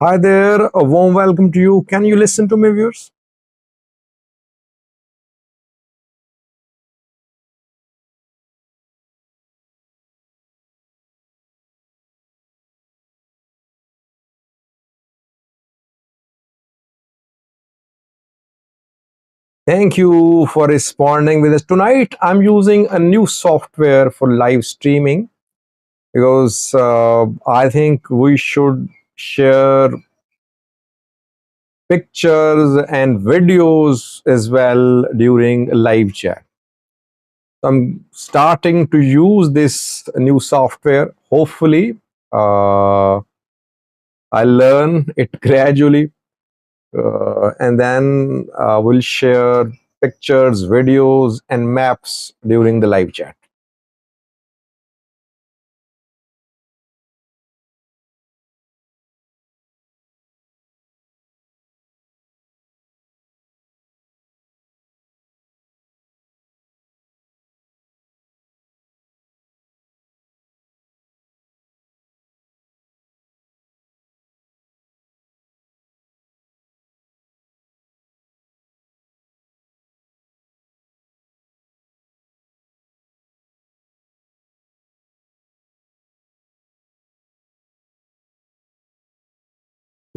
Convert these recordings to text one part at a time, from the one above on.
Hi there, a warm welcome to you. Can you listen to me, viewers? Thank you for responding with us. Tonight, I'm using a new software for live streaming because I think we should share pictures and videos as well during live chat. I'm starting to use this new software. Hopefully, I learn it gradually and then we'll share pictures, videos, and maps during the live chat.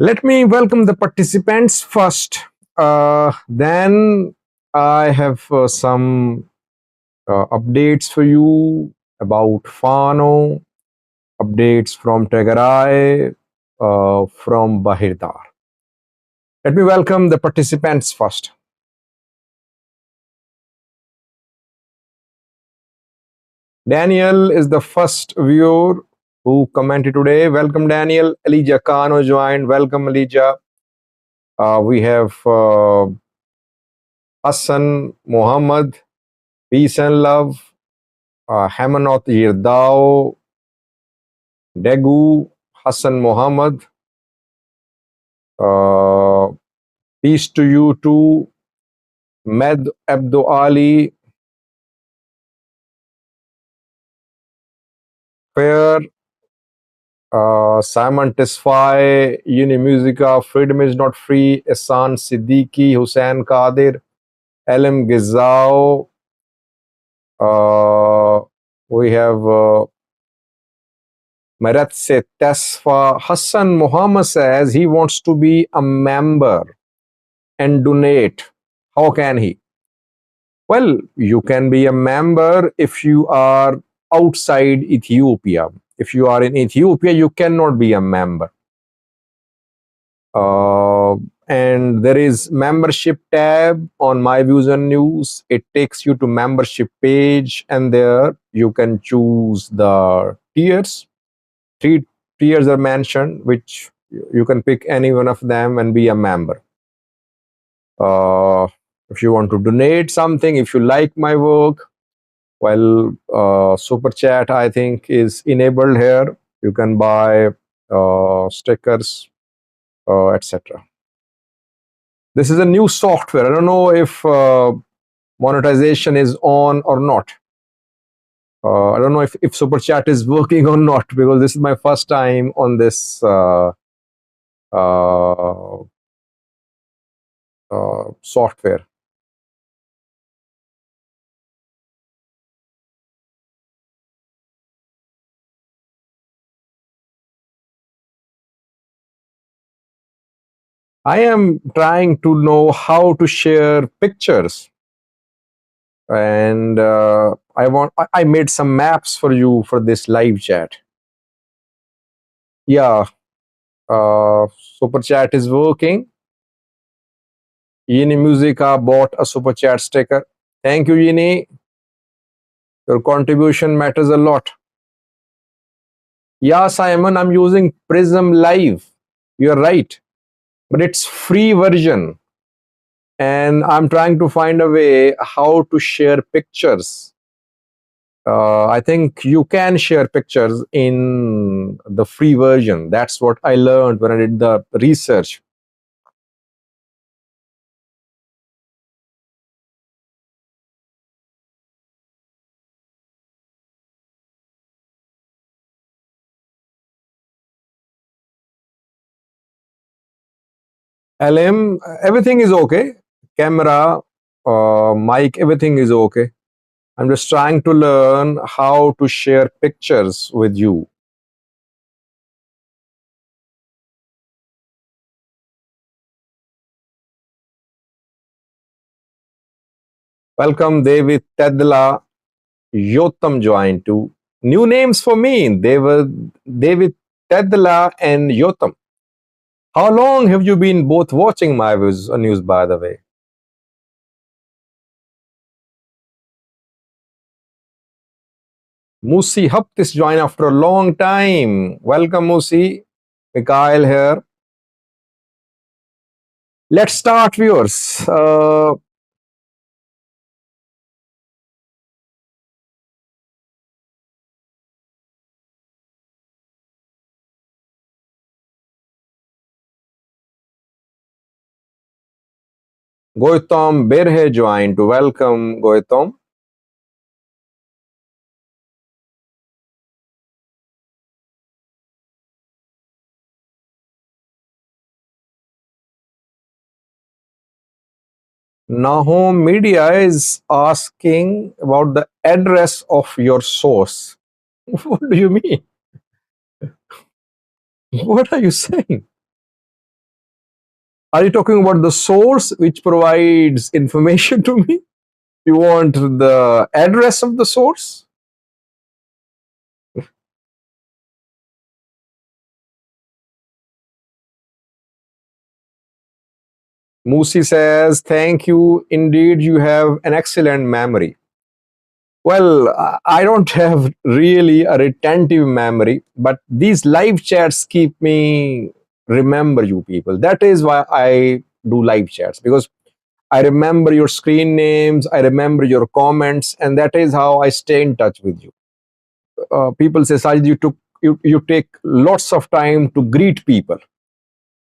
Let me welcome the participants first. Then I have some updates for you about Fano, updates from Tigray, from Bahirdar. Let me welcome the participants first. Daniel is the first viewer who commented today. Welcome, Daniel. Elijah Kano joined. Welcome, Elijah. We have Hassan Muhammad, peace and love. Hamanot Yirdao, Degu, Hassan Muhammad. Uh, Peace to you too. Med Abdo Ali, Fair, Simon Tesfaye, Uni Musica, Freedom is Not Free, Ehsan Siddiqui, Hussein Qadir, LM Gizao. We have Marat Se Tesfa. Hassan Muhammad says he wants to be a member and donate. How can he? Well, you can be a member if you are outside Ethiopia. If you are in Ethiopia, you cannot be a member. Uh, and there is membership tab on My Views and News. It takes you to membership page, and there you can choose the tiers. Three tiers are mentioned, which you can pick any one of them and be a member. If you want to donate something, if you like my work, well, super chat I think is enabled here. You can buy stickers, etc. This is a new software. I don't know if monetization is on or not. I don't know if super chat is working or not, because this is my first time on this uh, software. I am trying to know how to share pictures, and I made some maps for you for this live chat. Yeah, super chat is working. Yini Musica bought a super chat sticker. Thank you, Yini. Your contribution matters a lot. Yeah, Simon, I'm using Prism Live. You're right, but it's free version, and I'm trying to find a way how to share pictures. I think you can share pictures in the free version. That's what I learned when I did the research. LM, everything is okay. Camera, mic, everything is okay. I'm just trying to learn how to share pictures with you. Welcome, David Tedla. Yotam joined too. New names for me. They were David Tedla and Yotam. How long have you been both watching my news, by the way? Musi Haptis joined after a long time. Welcome, Musi. Mikhail here. Let's start, viewers. Goitam Berhe joined. Welcome, Goitam. Nahom Media is asking about the address of your source. What do you mean? What are you saying? Are you talking about the source which provides information to me? You want the address of the source? Musi says, thank you. Indeed, you have an excellent memory. Well, I don't have really a retentive memory, but these live chats keep me remember you people. That is why I do live chats, because I remember your screen names, I remember your comments, and that is how I stay in touch with you. People say, Sajid, you take lots of time to greet people.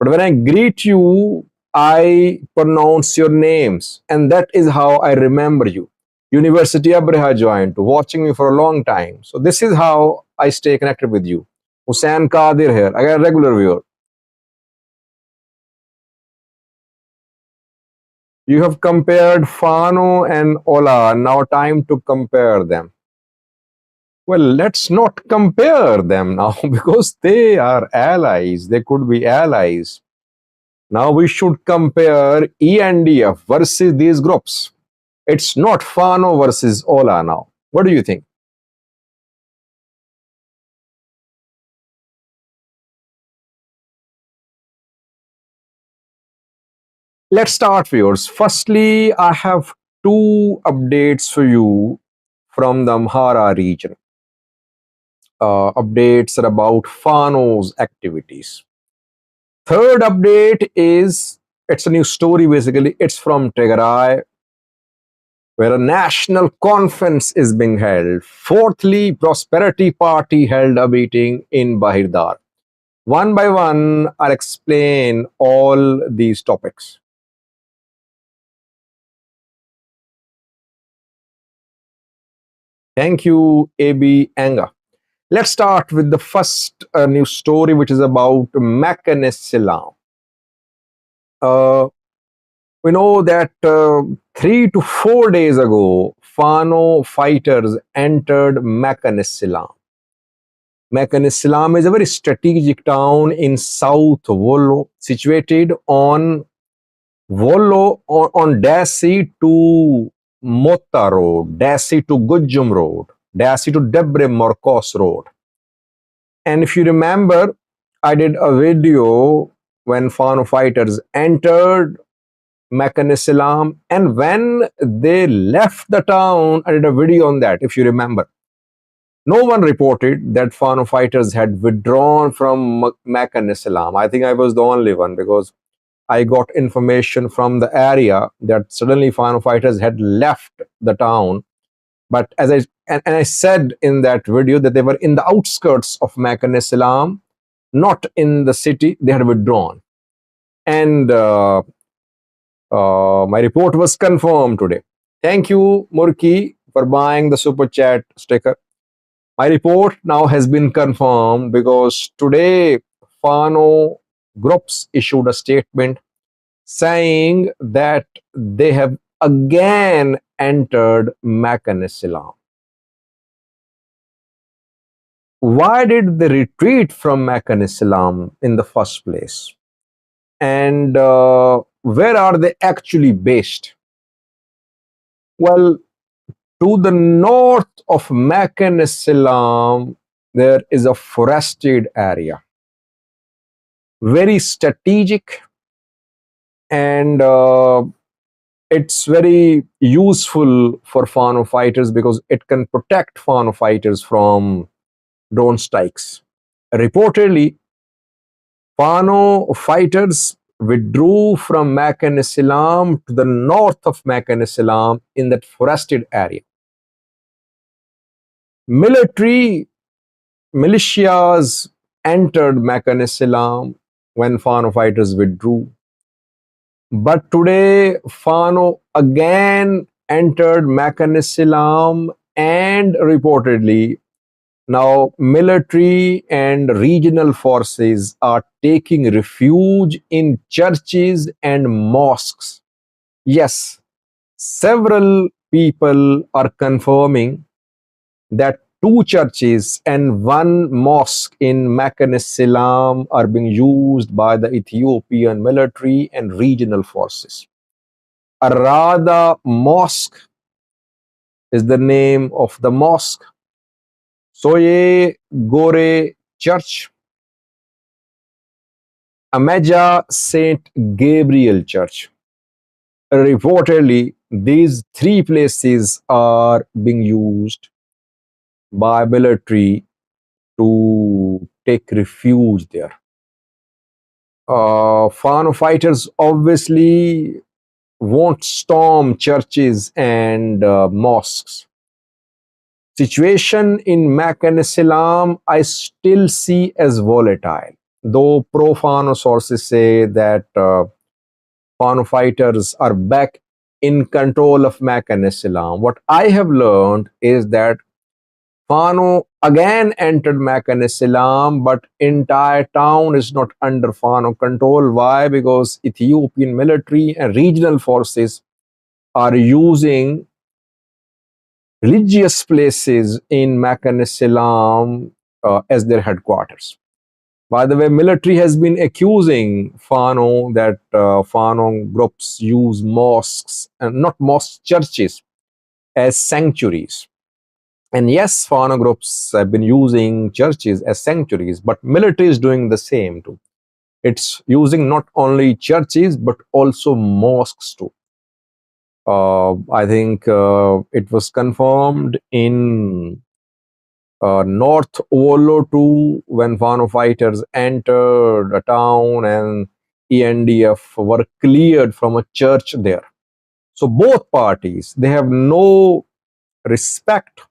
But when I greet you, I pronounce your names, and that is how I remember you. University Abreha joined to watching me for a long time. So this is how I stay connected with you. Hussain Qadir here, again regular viewer. You have compared Fano and Ola. Now time to compare them. Well, let's not compare them now because they are allies. They could be allies. Now we should compare ENDF versus these groups. It's not Fano versus Ola now. What do you think? Let's start, viewers. Firstly, I have two updates for you from the Amhara region. Updates are about Fano's activities. Third update is it's a new story basically. It's from Tigray, where a national conference is being held. Fourthly, Prosperity Party held a meeting in Bahirdar. One by one, I'll explain all these topics. Thank you, AB Anga. Let's start with the first news story, which is about Mechanisilam. Uh, we know that 3 to 4 days ago, Fano fighters entered Mechanisilam. Mechanisilam is a very strategic town in South Wollo, situated on Wollo on Dasi to Mota Road, Dasi to Gujum Road, Dasi to Debre Morkos Road. And if you remember, I did a video when Fano fighters entered Mechanisilam, and when they left the town, I did a video on that, if you remember. No one reported that Fano fighters had withdrawn from Mechanisilam. I think I was the only one, because I got information from the area that suddenly Fano fighters had left the town. But as I said in that video that they were in the outskirts of Mechanisilam, not in the city. They had withdrawn, and my report was confirmed today. Thank you, Murki, for buying the super chat sticker. My report now has been confirmed because today Fano groups issued a statement saying that they have again entered Meccan Islam. Why did they retreat from Meccan Islam in the first place? And where are they actually based? Well, to the north of Meccan Islam, there is a forested area, very strategic, and it's very useful for Fano fighters because it can protect Fano fighters from drone strikes. Reportedly, Fano fighters withdrew from Meccan Islam to the north of Meccan Islam in that forested area. Military militias entered Meccan Islam when Fano fighters withdrew. But today, Fano again entered Meccan Islam, and reportedly, now military and regional forces are taking refuge in churches and mosques. Yes, several people are confirming that two churches and one mosque in Meccan Islam are being used by the Ethiopian military and regional forces. Arada Mosque is the name of the mosque. Soye Gore Church, Ameja Saint Gabriel Church. Reportedly, these three places are being used by military to take refuge there. Fano fighters obviously won't storm churches and mosques. Situation in Meccan Islam I still see as volatile, though pro-Fano sources say that Fano fighters are back in control of Meccan Islam. What I have learned is that Fano again entered Meccan Islam, but entire town is not under Fano control. Why? Because Ethiopian military and regional forces are using religious places in Meccan Islam as their headquarters. By the way, military has been accusing Fano that Fano groups use mosques and not mosque churches as sanctuaries. And yes, Fano groups have been using churches as sanctuaries, but military is doing the same too. It's using not only churches but also mosques too. I think it was confirmed in North Wollo too when Fano fighters entered a town and ENDF were cleared from a church there. So both parties, they have no respect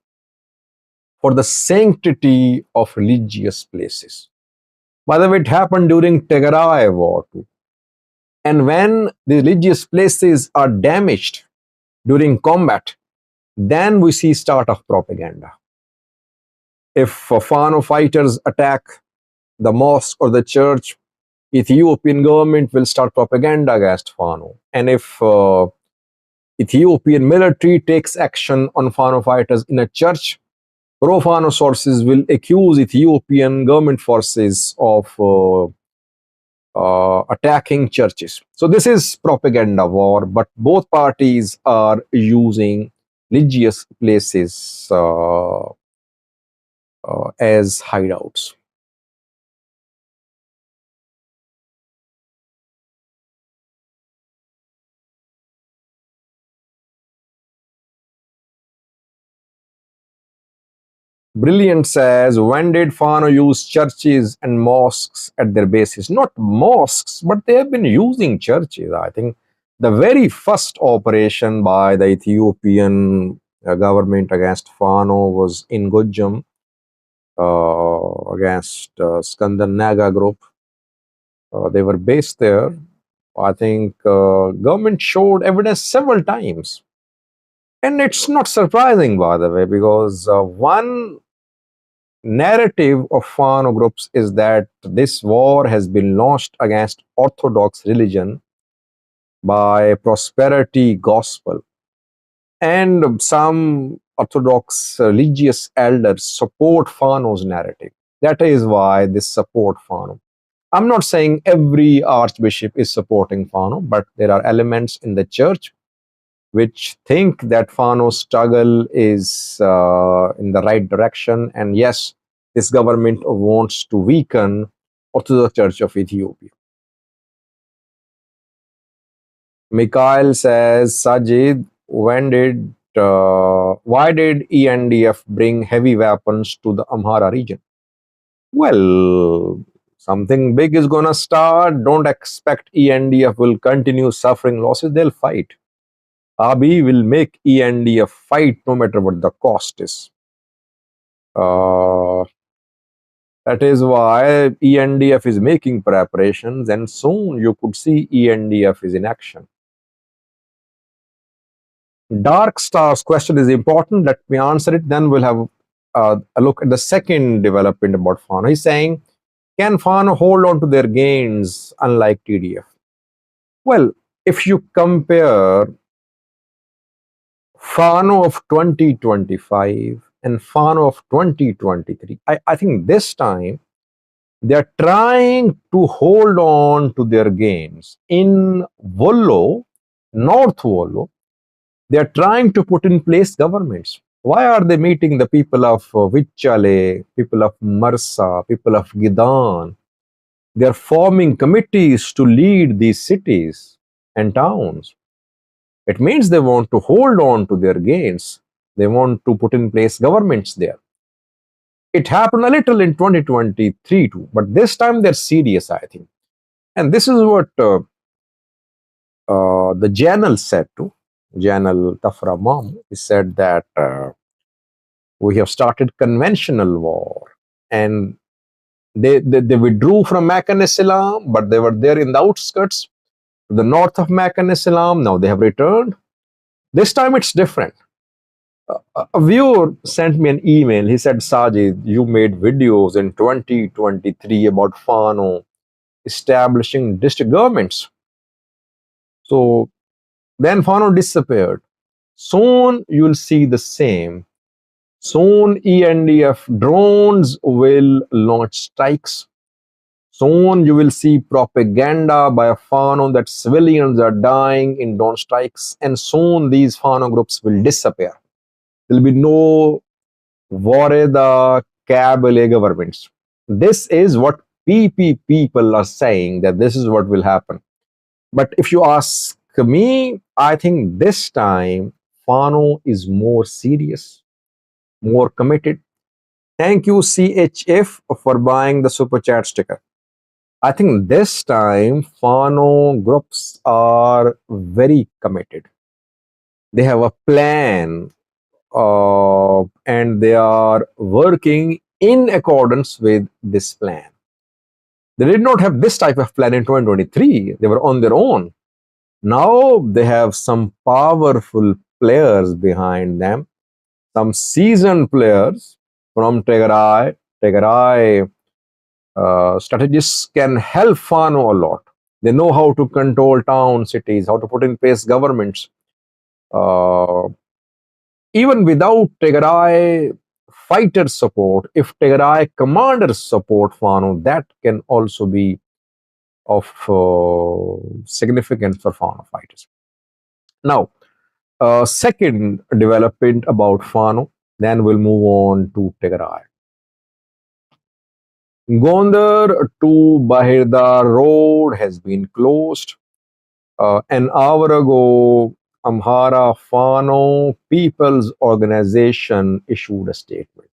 for the sanctity of religious places. By the way, it happened during Tigray war too. And when the religious places are damaged during combat, then we see start of propaganda. If Fano fighters attack the mosque or the church, Ethiopian government will start propaganda against Fano. And if Ethiopian military takes action on Fano fighters in a church, pro-Fano sources will accuse Ethiopian government forces of attacking churches. So this is propaganda war, but both parties are using religious places as hideouts. Brilliant says, when did Fano use churches and mosques at their bases? Not mosques, but they have been using churches. I think the very first operation by the Ethiopian government against Fano was in Gujam against Skandar Naga group. They were based there. I think government showed evidence several times. And it's not surprising, by the way, because one narrative of Fano groups is that this war has been launched against Orthodox religion by prosperity gospel. And some Orthodox religious elders support Fano's narrative. That is why they support Fano. I'm not saying every archbishop is supporting Fano, but there are elements in the church which think that Fano's struggle is in the right direction. And yes, this government wants to weaken Orthodox Church of Ethiopia. Mikhail says, Sajid, why did ENDF bring heavy weapons to the Amhara region? Well, something big is gonna start. Don't expect ENDF will continue suffering losses. They'll fight. Abiy will make ENDF fight no matter what the cost is. Uh, that is why ENDF is making preparations, and soon you could see ENDF is in action. Dark Star's question is important. Let me answer it. Then we'll have a look at the second development about Fano. He's saying, can Fano hold on to their gains unlike TDF? Well, if you compare Fano of 2025 and Fano of 2023, I think this time they're trying to hold on to their gains. In Wollo, North Wollo, they're trying to put in place governments. Why are they meeting the people of Vichale, people of Marsa, people of Gidan? They're forming committees to lead these cities and towns. It means they want to hold on to their gains. They want to put in place governments there. It happened a little in 2023 too, but this time they're serious, I think. And this is what the journal said too. Journal Tafra Mam, he said that we have started conventional war, and they withdrew from Meccan Islam, but they were there in the outskirts, the north of Meccan Islam. Now they have returned. This time it's different. A viewer sent me an email. He said, Sajid, you made videos in 2023 about Fano establishing district governments. So then Fano disappeared. Soon you'll see the same. Soon ENDF drones will launch strikes. Soon you will see propaganda by Fano that civilians are dying in drone strikes. And soon these Fano groups will disappear. There will be no Wareda Kabyle governments. This is what PP people are saying, that this is what will happen. But if you ask me, I think this time Fano is more serious, more committed. Thank you, CHF, for buying the super chat sticker. I think this time Fano groups are very committed. They have a plan, and they are working in accordance with this plan. They did not have this type of plan in 2023. They were on their own. Now they have some powerful players behind them, some seasoned players from Tigray. Tigray strategists can help Fano a lot. They know how to control towns, cities, how to put in place governments. Even without Tigray fighter support, if Tigray commanders support Fano, that can also be of significance for Fano fighters. Now, second development about Fano, then we'll move on to Tigray. Gondar to Bahirda road has been closed. An hour ago, Amhara Fano People's Organization issued a statement.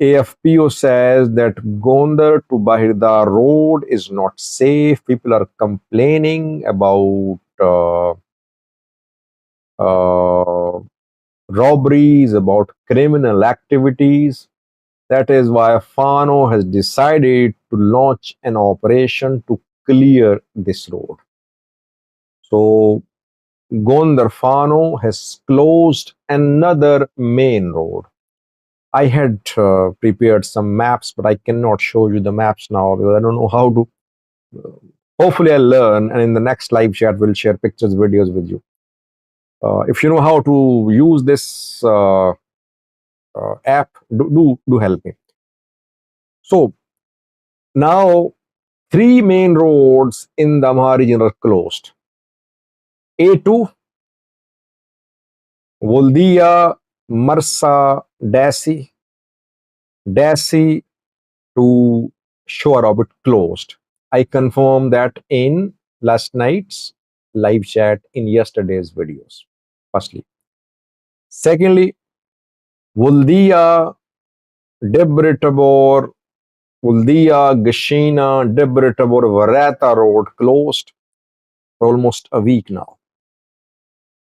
AFPO says that Gondar to Bahirda road is not safe. People are complaining about robberies, about criminal activities. That is why Fano has decided to launch an operation to clear this road. So Gondar Fano has closed another main road. I had prepared some maps, but I cannot show you the maps now because I don't know how to Hopefully, I'll learn, and in the next live chat, we'll share pictures, videos with you. If you know how to use this app, do help me. So now, three main roads in the Amhara region are closed. A2, Voldia, Marsa, Dasi to Shore Orbit closed. I confirmed that in last night's live chat in yesterday's videos. Firstly. Secondly, Voldia, Debre Tabor, Uldia, Gashina, Debre Tabor, Varata road closed for almost a week now.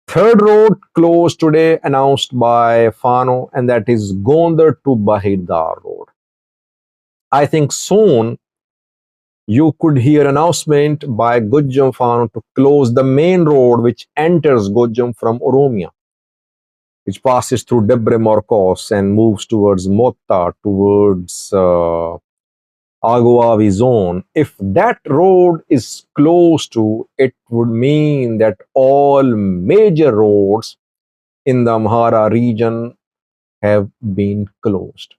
Third road closed today, announced by Fano, and that is Gondar to Bahirdar road. I think soon you could hear announcement by Gujjam Fano to close the main road which enters Gujjam from Oromia, which passes through Debre Morcos and moves towards Motta, towards Aguavi zone. If that road is closed to, it would mean that all major roads in the Amhara region have been closed.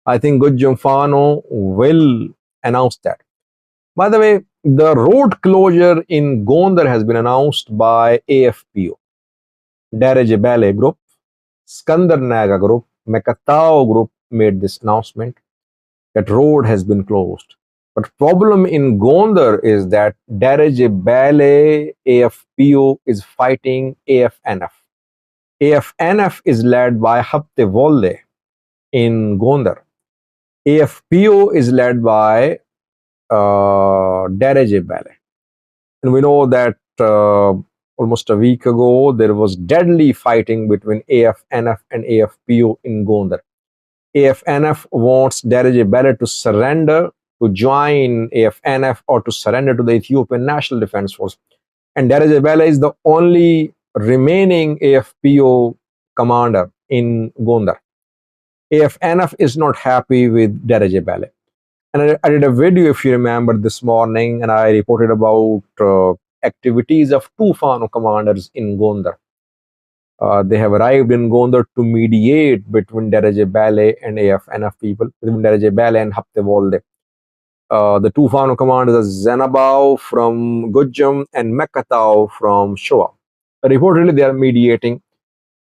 I think Gujjam Fano will announce that. By the way, the road closure in Gondar has been announced by AFPO, Daraj Bale Group, Skandar Naga Group, Mekatao Group made this announcement that road has been closed. But problem in Gondar is that Daraj Bale AFPO is fighting AFNF. AFNF is led by Hapte Volde in Gondar. AFPO is led by Daraj Bale. And we know that almost a week ago, there was deadly fighting between AFNF and AFPO in Gondar. AFNF wants Daraj Bale to surrender, to join AFNF, or to surrender to the Ethiopian National Defense Force. And Daraj Bale is the only remaining AFPO commander in Gondar. AFNF is not happy with Daraj Bale. And I did a video, if you remember, this morning, and I reported about activities of two Fano commanders in Gondar. They have arrived in Gondar to mediate between Daraj Bale and AFNF people, between Daraj Bale and Hapte Volde. The two Fano commanders are Zanabao from Gujjam and Mekatao from Shoa. Reportedly, they are mediating,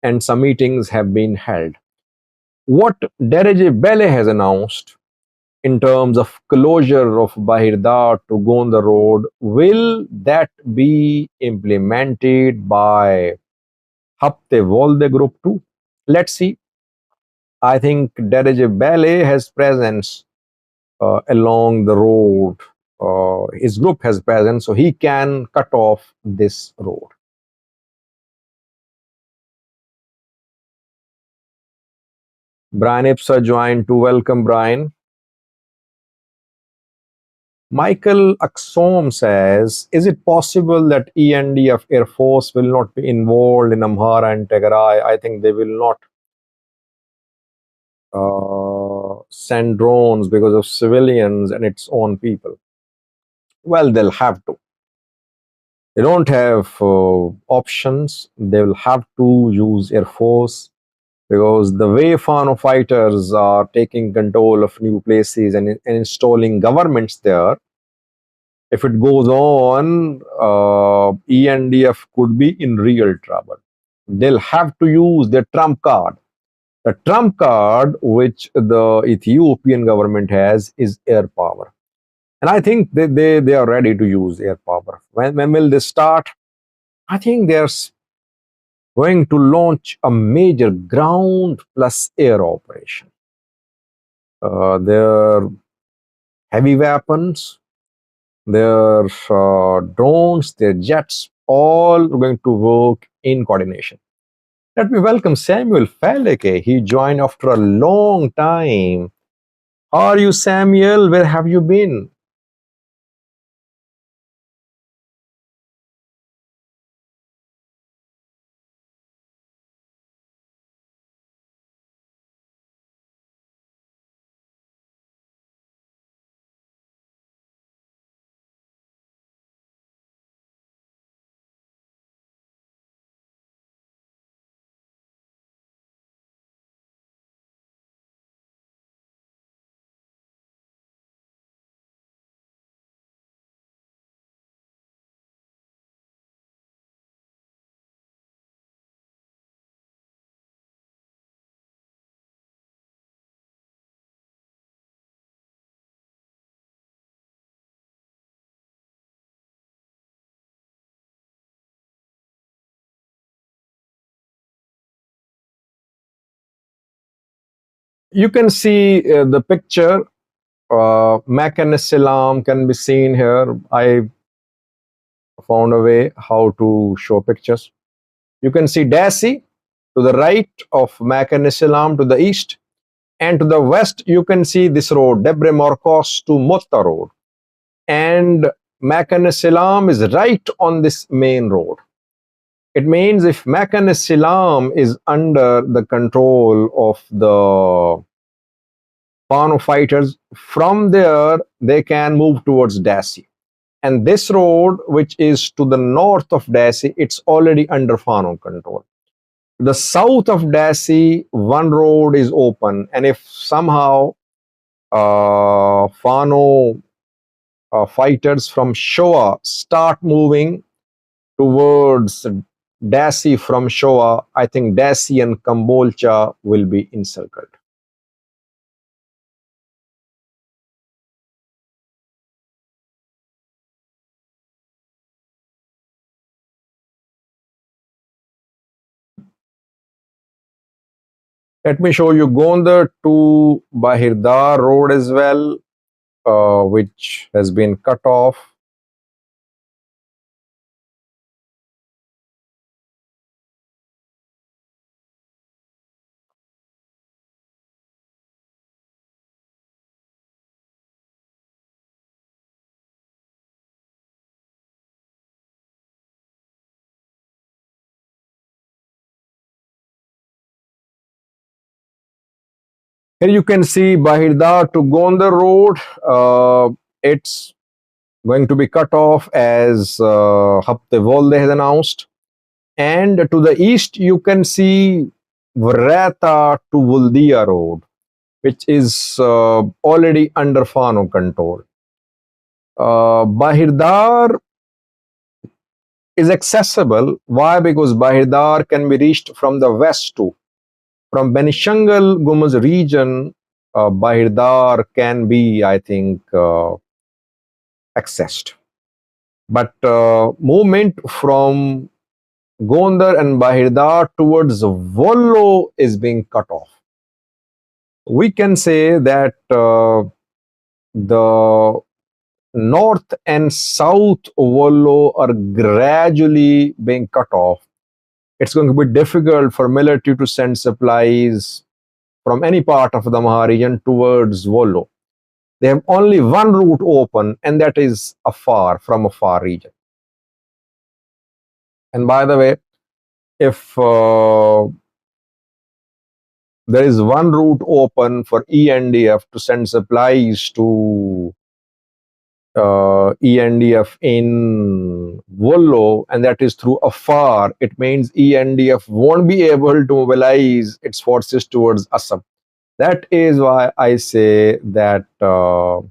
and some meetings have been held. What Daraj Bale has announced in terms of closure of Bahirdar to Gondar road, will that be implemented by Hapte Volde Group too? Let's see. I think Daraj Bale has presence along the road. His group has presence, so he can cut off this road. Brian Ipsa joined to welcome Brian. Michael Aksom says, is it possible that ENDF Air Force will not be involved in Amhara and Tigray? I think they will not send drones because of civilians and its own people. Well, they'll have to. They don't have options. They will have to use Air Force because the way Fano fighters are taking control of new places and installing governments there, if it goes on, ENDF could be in real trouble. They'll have to use their trump card. The trump card which the Ethiopian government has is air power. And I think they are ready to use air power. When will they start? I think they're going to launch a major ground plus air operation. Their heavy weapons, their drones, their jets, all going to work in coordination. Let me welcome Samuel Faleke. He joined after a long time. How are you, Samuel? Where have you been? You can see the picture. Mechanism can be seen here. I found a way how to show pictures. You can see Daisy to the right of Mechanism to the east, and to the west you can see this road, Debre Marcos to Motta Road, and Mechanism is right on this main road. It means if Mechanism is under the control of the Fano fighters, from there they can move towards Daisy. And this road, which is to the north of Daisy, it's already under Fano control. The south of Daisy, one road is open, and if somehow Fano fighters from Shoa start moving towards Daisy from Shoa, I think Daisy and Kambolcha will be encircled. Let me show you Gondar to Bahirdar road as well, which has been cut off. Here you can see Bahirdar to Gondar road. It's going to be cut off as Hapte Volde has announced. And to the east, you can see Vrata to Vuldia road, which is already under Fano control. Bahirdar is accessible. Why? Because Bahirdar can be reached from the west too. From Benishangal Gumuz region, Bahirdar can be, I think, accessed. But movement from Gondar and Bahirdar towards Vollo is being cut off. We can say that the north and south Vollo are gradually being cut off. It's going to be difficult for military to send supplies from any part of the Maha region towards Vollo. They have only one route open, and that is from a far region. And by the way, if there is one route open for ENDF to send supplies to ENDF in Vollo, and that is through Afar, it means ENDF won't be able to mobilize its forces towards Assam. That is why I say that a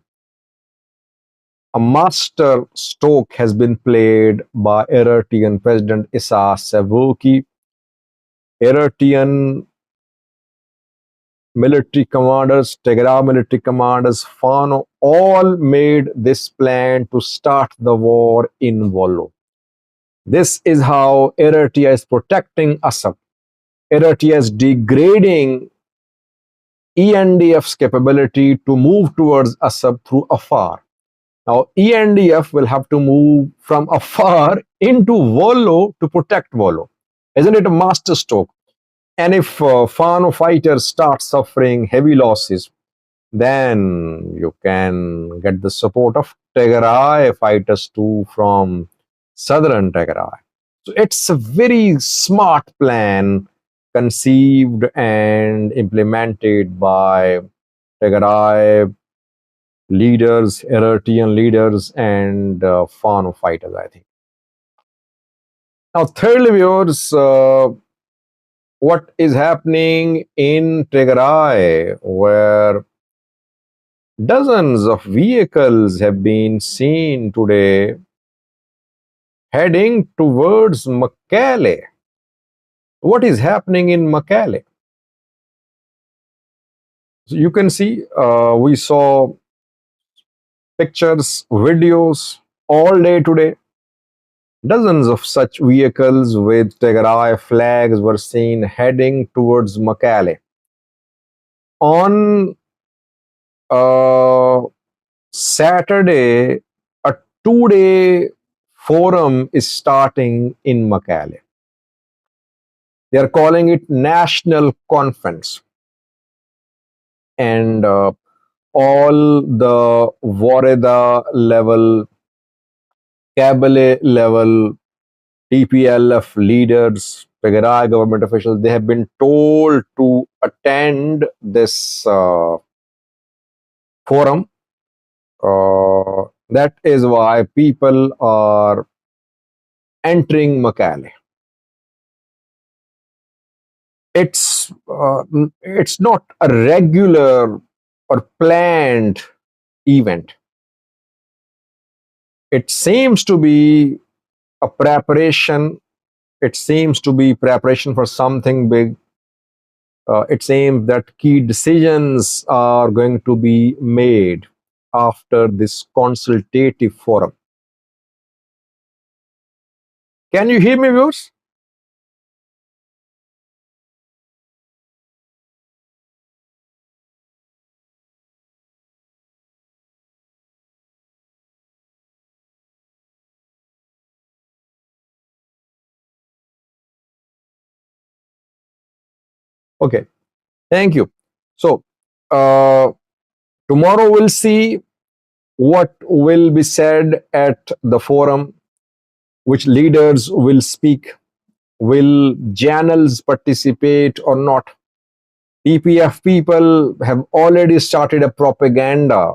master stroke has been played by Eritrean President Issa Sevuki. Eritrean military commanders, Tigray military commanders, Fano, all made this plan to start the war in Vollo. This is how Eritrea is protecting Assam. Eritrea is degrading ENDF's capability to move towards Assam through Afar. Now, ENDF will have to move from Afar into Vollo to protect Vollo. Isn't it a masterstroke? And if Fano fighters start suffering heavy losses, then you can get the support of Tigray fighters too from southern Tigray. So it's a very smart plan conceived and implemented by Tigray leaders, Eritrean leaders, and Fano fighters, I think. Now, thirdly, viewers, what is happening in Tigray, where dozens of vehicles have been seen today heading towards Mekelle. What is happening in Mekelle? So you can see, we saw pictures, videos all day today. Dozens of such vehicles with Tigray flags were seen heading towards Mekelle. On uh, Saturday, a 2 day forum is starting in Makale. They are calling it National Conference. And all the Wareda level, Kabale level, TPLF leaders, Tigray government officials, they have been told to attend this forum. That is why people are entering Makale. It's not a regular or planned event. It seems to be a preparation. It seems to be preparation for something big. It seems that key decisions are going to be made after this consultative forum. Can you hear me, viewers? Okay, thank you. So, uh, tomorrow we'll see what will be said at the forum, which leaders will speak, will channels participate or not. TPF people have already started a propaganda.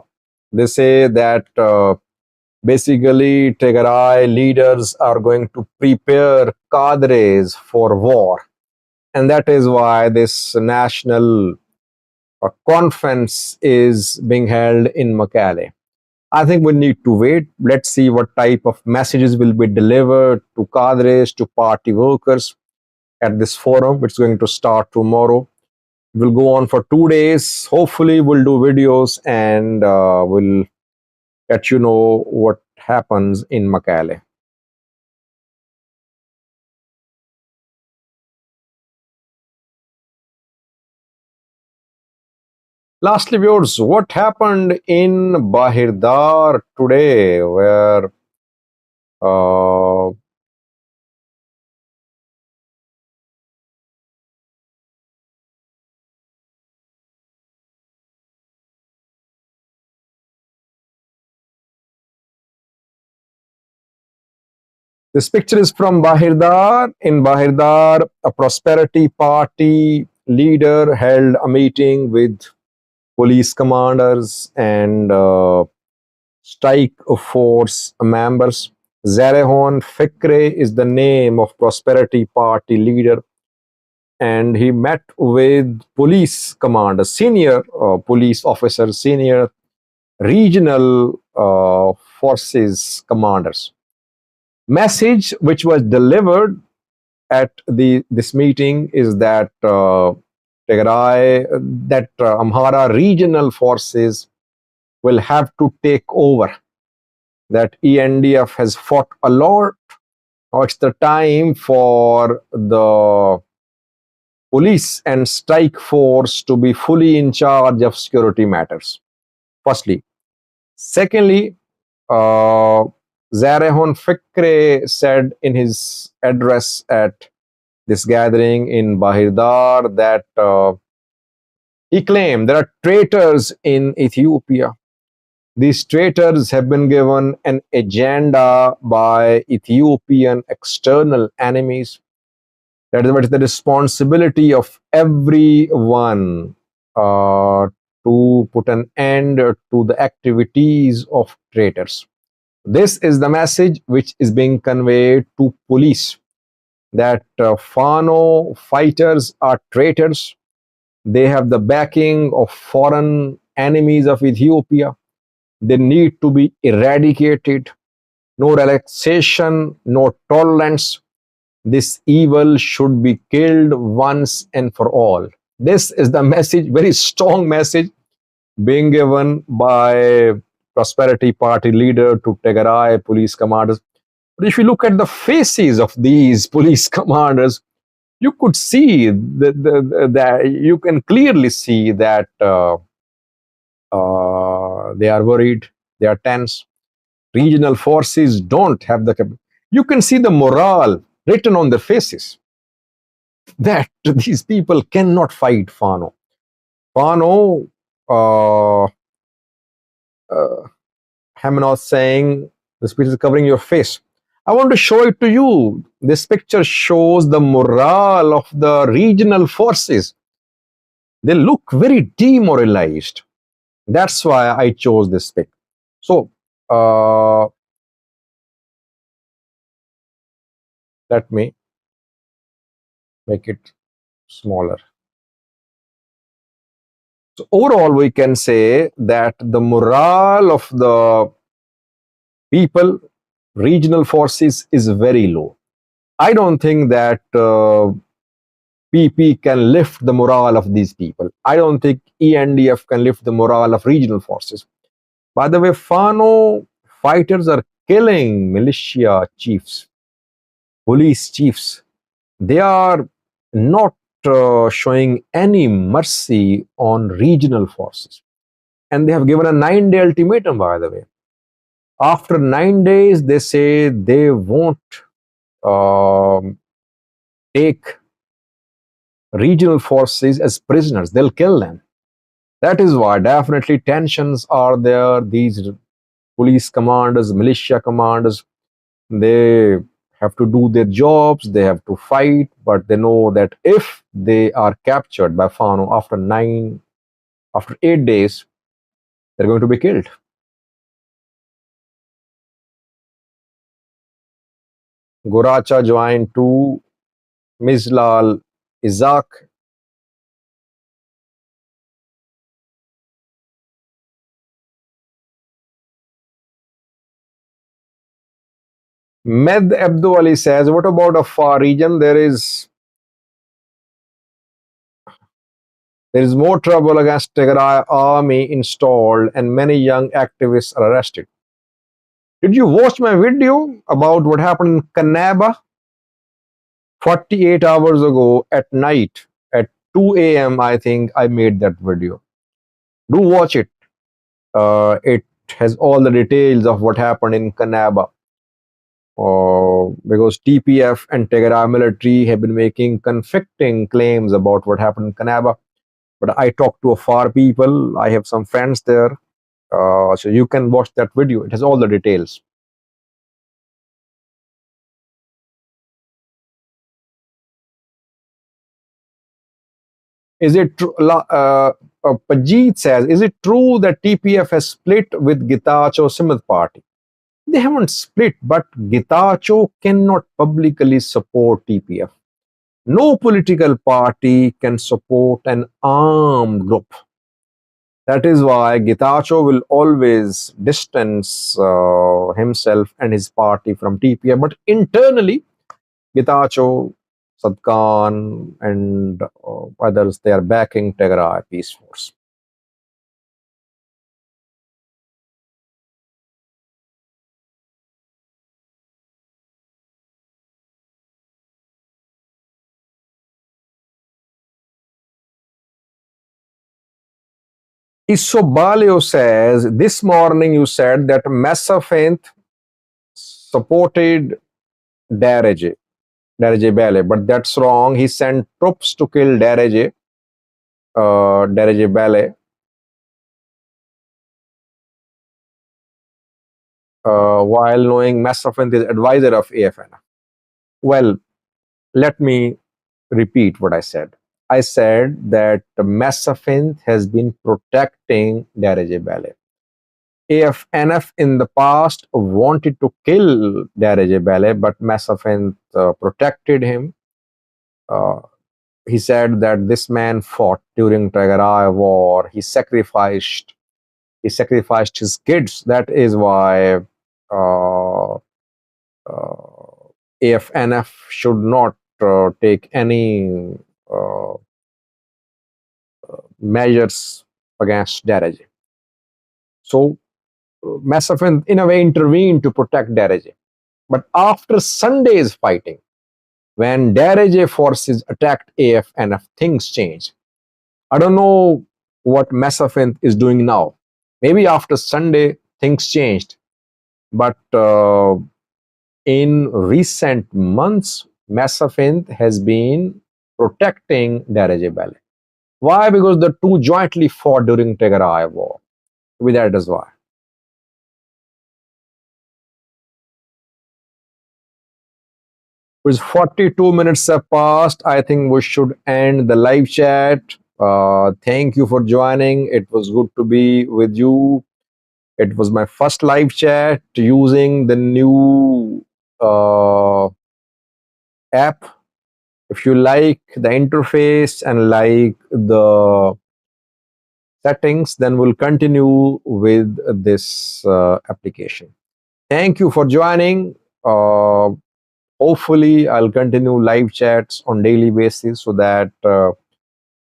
They say that basically Tigray leaders are going to prepare cadres for war. And that is why this national conference is being held in Makale. I think we need to wait. Let's see what type of messages will be delivered to cadres, to party workers at this forum, which is going to start tomorrow. It will go on for 2 days. Hopefully, we'll do videos and we'll let you know what happens in Makale. Lastly, viewers, what happened in Bahirdar today, where uh, this picture is from Bahirdar. In Bahirdar, a prosperity party leader held a meeting with police commanders and strike force members. Zarehon Fikre is the name of prosperity party leader, and he met with police commanders, senior police officers, senior regional forces commanders. Message which was delivered at the this meeting is that Tigray, that Amhara regional forces will have to take over. That ENDF has fought a lot. Now it's the time for the police and strike force to be fully in charge of security matters. Firstly. Secondly, uh, Zarehon Fikre said in his address at this gathering in Bahirdar that he claimed there are traitors in Ethiopia. These traitors have been given an agenda by Ethiopian external enemies. That is what is the responsibility of everyone to put an end to the activities of traitors. This is the message which is being conveyed to police, that Fano fighters are traitors. They have the backing of foreign enemies of Ethiopia. They need to be eradicated. No relaxation, no tolerance. This evil should be killed once and for all. This is the message, very strong message being given by Prosperity Party leader to Tigray police commanders. But if you look at the faces of these police commanders, You could see that you can clearly see that they are worried, they are tense. Regional forces don't have the you can see the morale written on their faces that these people cannot fight Fano. Fano, uh, uh, Haman saying, this picture is covering your face. I want to show it to you. This picture shows the morale of the regional forces. They look very demoralized. That's why I chose this pic. So, let me make it smaller. So, overall, we can say that the morale of the people, regional forces, is very low. I don't think that PP can lift the morale of these people. I don't think ENDF can lift the morale of regional forces. By the way, Fano fighters are killing militia chiefs, police chiefs. They are not showing any mercy on regional forces. And they have given a 9-day ultimatum, by the way. After 9 days, they say they won't um, take regional forces as prisoners. They'll kill them. That is why definitely tensions are there. These police commanders, militia commanders, they have to do their jobs, they have to fight, but they know that if they are captured by Fano after 8 days, they're going to be killed. Goracha joined to Mizlal Isaac. Med Abdul Ali says, what about a far region? There is more trouble against Tigray army installed and many young activists are arrested. Did you watch my video about what happened in Kanaba 48 hours ago at night at 2 a.m.? I think I made that video. Do watch it. It has all the details of what happened in Kanaba. Because TPF and Tigray military have been making conflicting claims about what happened in Kanaba. But I talked to a far people. I have some friends there. So you can watch that video. It has all the details. Is it true? Pajit says, is it true that TPF has split with Gitacho Simith party? They haven't split, but Gitacho cannot publicly support TPF. No political party can support an armed group. That is why Gitacho will always distance himself and his party from TPF. But internally, Gitacho, Sadkan, and others, they are backing Tigray Peace Force. Isobalio says, this morning you said that Massafint supported Darege Bale, but that's wrong. He sent troops to kill Darege Bale, while knowing Massafint is advisor of AFN. Well, let me repeat what I said. I said that Massafint has been protecting Darege Bale. AFNF in the past wanted to kill Darege Bale, but Massafint protected him. He said that this man fought during Tigray war. He sacrificed his kids. That is why AFNF should not take any uh, measures against Darege. So Massafin, in a way, intervened to protect Darege. But after Sunday's fighting, when Daraj forces attacked AFNF, things change. I don't know what Massafint is doing now. Maybe after Sunday, things changed. But in recent months, Massafint has been protecting Daraj Ballet. Why? Because the two jointly fought during Tigray war. Maybe that is why. With 42 minutes have passed, I think we should end the live chat. Thank you for joining. It was good to be with you. It was my first live chat using the new app. If you like the interface and like the settings, then we'll continue with this application. Thank you for joining. Uh, Hopefully, I'll continue live chats on daily basis so that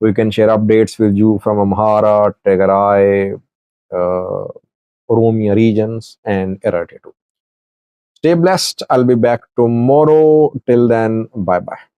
we can share updates with you from Amhara, Tigray, uh, Oromia regions, and Eritrea too. Stay blessed. I'll be back tomorrow. Till then, bye bye.